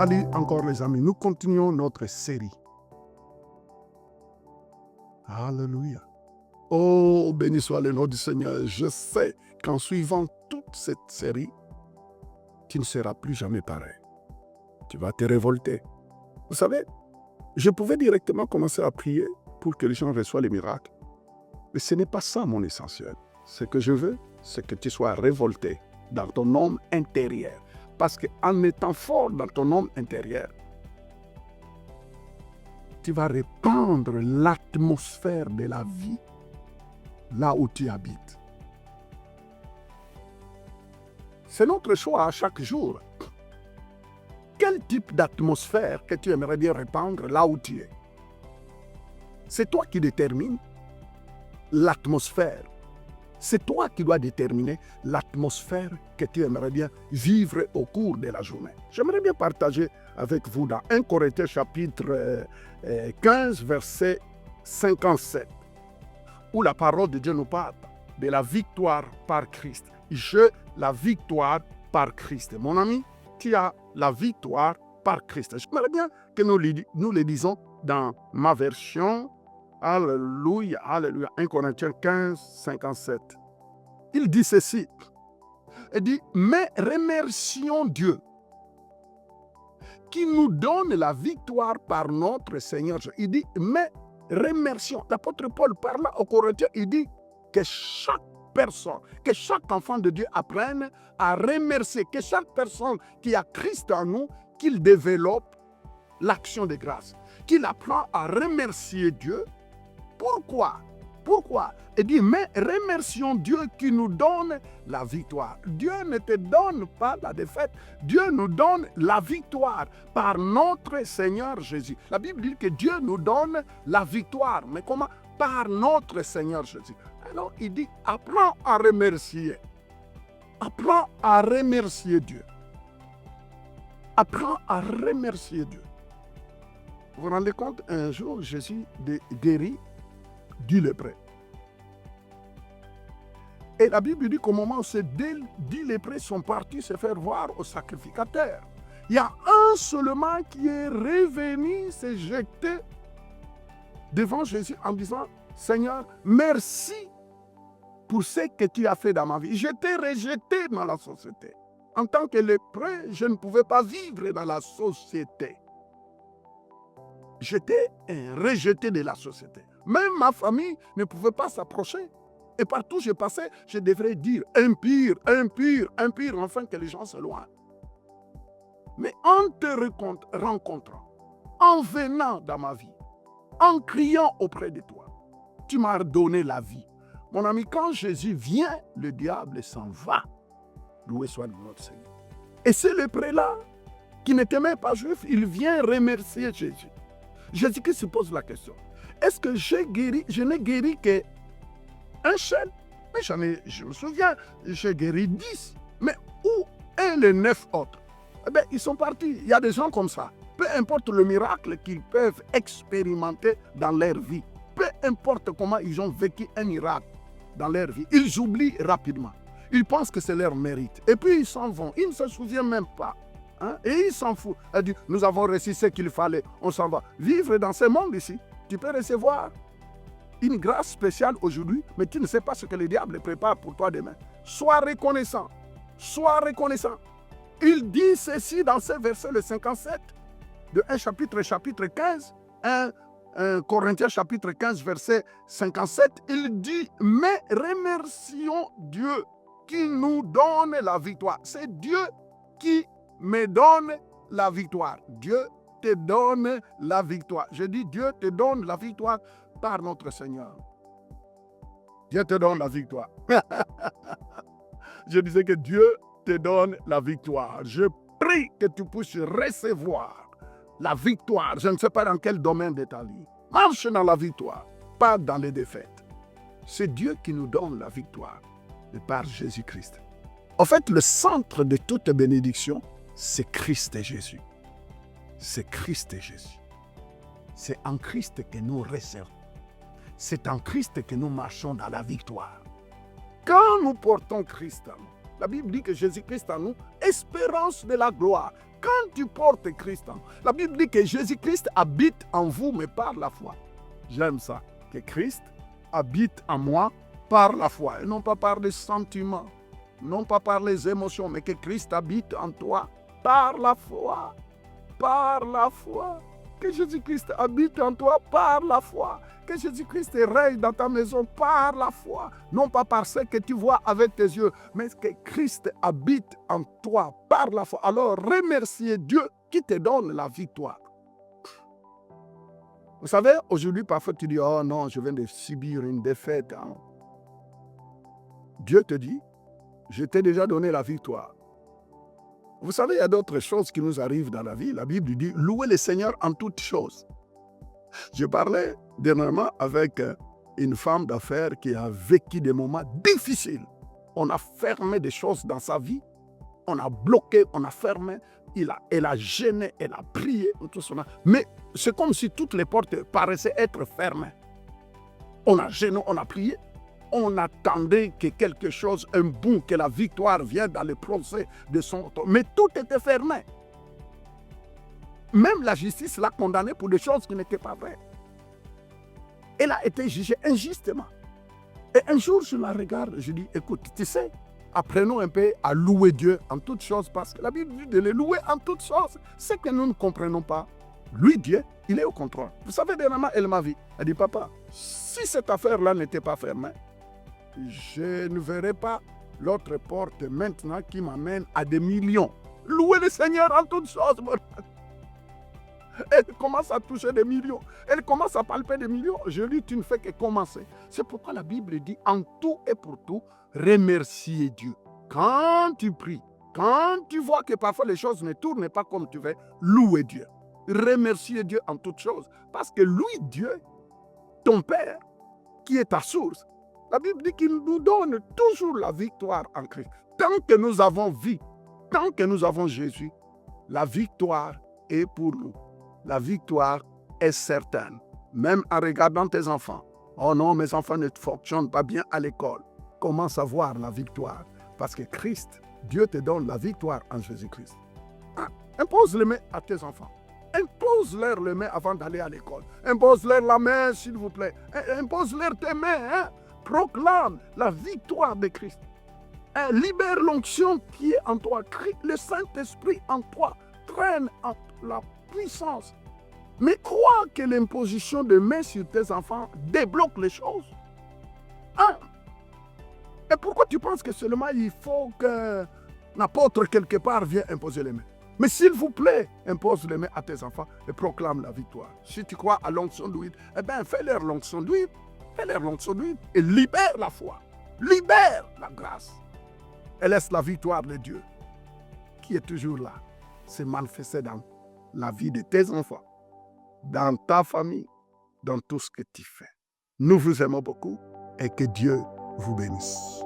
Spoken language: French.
Allez, encore les amis, nous continuons notre série. Alléluia. Oh, béni soit le nom du Seigneur. Je sais qu'en suivant toute cette série, tu ne seras plus jamais pareil. Tu vas te révolter. Vous savez, je pouvais directement commencer à prier pour que les gens reçoivent les miracles. Mais ce n'est pas ça mon essentiel. Ce que je veux, c'est que tu sois révolté dans ton homme intérieur. Parce qu'en étant fort dans ton homme intérieur, tu vas répandre l'atmosphère de la vie là où tu habites. C'est notre choix à chaque jour. Quel type d'atmosphère que tu aimerais bien répandre là où tu es? C'est toi qui détermines l'atmosphère. C'est toi qui dois déterminer l'atmosphère que tu aimerais bien vivre au cours de la journée. J'aimerais bien partager avec vous dans 1 Corinthiens chapitre 15, verset 57, où la parole de Dieu nous parle de la victoire par Christ. La victoire par Christ. Mon ami, tu as la victoire par Christ. J'aimerais bien que nous le disons dans ma version. Alléluia, alléluia. 1 Corinthiens 15, 57. Il dit ceci. Il dit, mais remercions Dieu qui nous donne la victoire par notre Seigneur. Il dit, mais remercions. L'apôtre Paul parle aux Corinthiens, il dit que chaque personne, que chaque enfant de Dieu apprenne à remercier, que chaque personne qui a Christ en nous, qu'il développe l'action de grâce, qu'il apprend à remercier Dieu. Pourquoi? Il dit, mais remercions Dieu qui nous donne la victoire. Dieu ne te donne pas la défaite. Dieu nous donne la victoire par notre Seigneur Jésus. La Bible dit que Dieu nous donne la victoire. Mais comment? Par notre Seigneur Jésus. Alors, il dit, apprends à remercier. Apprends à remercier Dieu. Apprends à remercier Dieu. Vous vous rendez compte, un jour, Jésus guérit du lépreux. Et la Bible dit qu'au moment où ces 10 lépreux sont partis se faire voir au sacrificateur, il y a un seulement qui est revenu se jeter devant Jésus en disant, Seigneur, merci pour ce que tu as fait dans ma vie. J'étais rejeté dans la société. En tant que lépreux, je ne pouvais pas vivre dans la société. J'étais rejeté de la société. Même ma famille ne pouvait pas s'approcher. Et partout où je passais, je devrais dire impur, impur, impur, afin que les gens s'éloignent. Mais en te rencontrant, en venant dans ma vie, en criant auprès de toi, tu m'as donné la vie. Mon ami, quand Jésus vient, le diable s'en va. Loué soit notre Seigneur. Et c'est le lépreux-là, qui n'était même pas juif, il vient remercier Jésus. Jésus-Christ se pose la question. Est-ce que je n'ai guéri qu'un seul? Mais je me souviens, j'ai guéri 10. Mais où est les 9 autres? Eh bien, ils sont partis. Il y a des gens comme ça. Peu importe le miracle qu'ils peuvent expérimenter dans leur vie, peu importe comment ils ont vécu un miracle dans leur vie, ils oublient rapidement. Ils pensent que c'est leur mérite. Et puis ils s'en vont. Ils ne se souviennent même pas. Et ils s'en foutent. Elle dit, nous avons réussi ce qu'il fallait. On s'en va. Vivre dans ce monde ici, tu peux recevoir une grâce spéciale aujourd'hui, mais tu ne sais pas ce que le diable prépare pour toi demain. Sois reconnaissant. Sois reconnaissant. Il dit ceci dans ce verset, le 57, de 1 chapitre 15, 1 Corinthiens chapitre 15, verset 57. Il dit, mais remercions Dieu qui nous donne la victoire. C'est Dieu qui me donne la victoire. Dieu te donne la victoire. Je dis, Dieu te donne la victoire par notre Seigneur. Dieu te donne la victoire. Je disais que Dieu te donne la victoire. Je prie que tu puisses recevoir la victoire. Je ne sais pas dans quel domaine de ta vie. Marche dans la victoire, pas dans les défaites. C'est Dieu qui nous donne la victoire de par Jésus-Christ. En fait, le centre de toute bénédiction, c'est Christ et Jésus. C'est Christ et Jésus. C'est en Christ que nous recevons. C'est en Christ que nous marchons dans la victoire. Quand nous portons Christ en nous, la Bible dit que Jésus-Christ en nous, espérance de la gloire. Quand tu portes Christ en... La Bible dit que Jésus-Christ habite en vous, mais par la foi. J'aime ça. Que Christ habite en moi par la foi. Et non pas par les sentiments, non pas par les émotions, mais que Christ habite en toi par la foi. Par la foi. Que Jésus-Christ habite en toi par la foi. Que Jésus-Christ règne dans ta maison par la foi. Non pas par ce que tu vois avec tes yeux, mais que Christ habite en toi par la foi. Alors remerciez Dieu qui te donne la victoire. Vous savez, aujourd'hui, parfois tu dis, oh non, je viens de subir une défaite. Hein. Dieu te dit, je t'ai déjà donné la victoire. Vous savez, il y a d'autres choses qui nous arrivent dans la vie. La Bible dit, louez le Seigneur en toutes choses. Je parlais dernièrement avec une femme d'affaires qui a vécu des moments difficiles. On a fermé des choses dans sa vie. On a bloqué, on a fermé. Elle a gêné, elle a prié. Tout ça. Mais c'est comme si toutes les portes paraissaient être fermées. On a gêné, on a prié. On attendait que quelque chose, un boom, que la victoire vienne dans le procès de son auteur. Mais tout était fermé. Même la justice l'a condamnée pour des choses qui n'étaient pas vraies. Elle a été jugée injustement. Et un jour, je la regarde, je dis, écoute, tu sais, apprenons un peu à louer Dieu en toutes choses, parce que la Bible dit de le louer en toutes choses. Ce que nous ne comprenons pas, lui, Dieu, il est au contrôle. Vous savez, dernièrement, elle m'a vu. Elle dit, papa, si cette affaire-là n'était pas fermée, je ne verrai pas l'autre porte maintenant qui m'amène à des millions. Louez le Seigneur en toutes choses. Elle commence à toucher des millions. Elle commence à palper des millions. Je lui dis, tu ne fais que commencer. C'est pourquoi la Bible dit, en tout et pour tout, remerciez Dieu. Quand tu pries, quand tu vois que parfois les choses ne tournent pas comme tu veux, louez Dieu. Remerciez Dieu en toutes choses. Parce que lui, Dieu, ton Père, qui est ta source, la Bible dit qu'il nous donne toujours la victoire en Christ. Tant que nous avons vie, tant que nous avons Jésus, la victoire est pour nous. La victoire est certaine. Même en regardant tes enfants. Oh non, mes enfants ne fonctionnent pas bien à l'école. Commence à voir la victoire. Parce que Christ, Dieu te donne la victoire en Jésus-Christ. Ah, impose les mains à tes enfants. Impose-leur les mains avant d'aller à l'école. Impose-leur la main, s'il vous plaît. Impose-leur tes mains. Hein? Proclame la victoire de Christ. Libère l'onction qui est en toi. Le Saint-Esprit en toi traîne en la puissance. Mais crois que l'imposition de mains sur tes enfants débloque les choses. Hein? Et pourquoi tu penses que seulement il faut qu'un apôtre quelque part vienne imposer les mains? Mais s'il vous plaît, impose les mains à tes enfants et proclame la victoire. Si tu crois à l'onction d'huile, eh bien fais-leur l'onction d'huile. Fais-leur l'onction d'huile et libère la foi. Libère la grâce. Et laisse la victoire de Dieu, qui est toujours là, se manifester dans la vie de tes enfants, dans ta famille, dans tout ce que tu fais. Nous vous aimons beaucoup et que Dieu vous bénisse.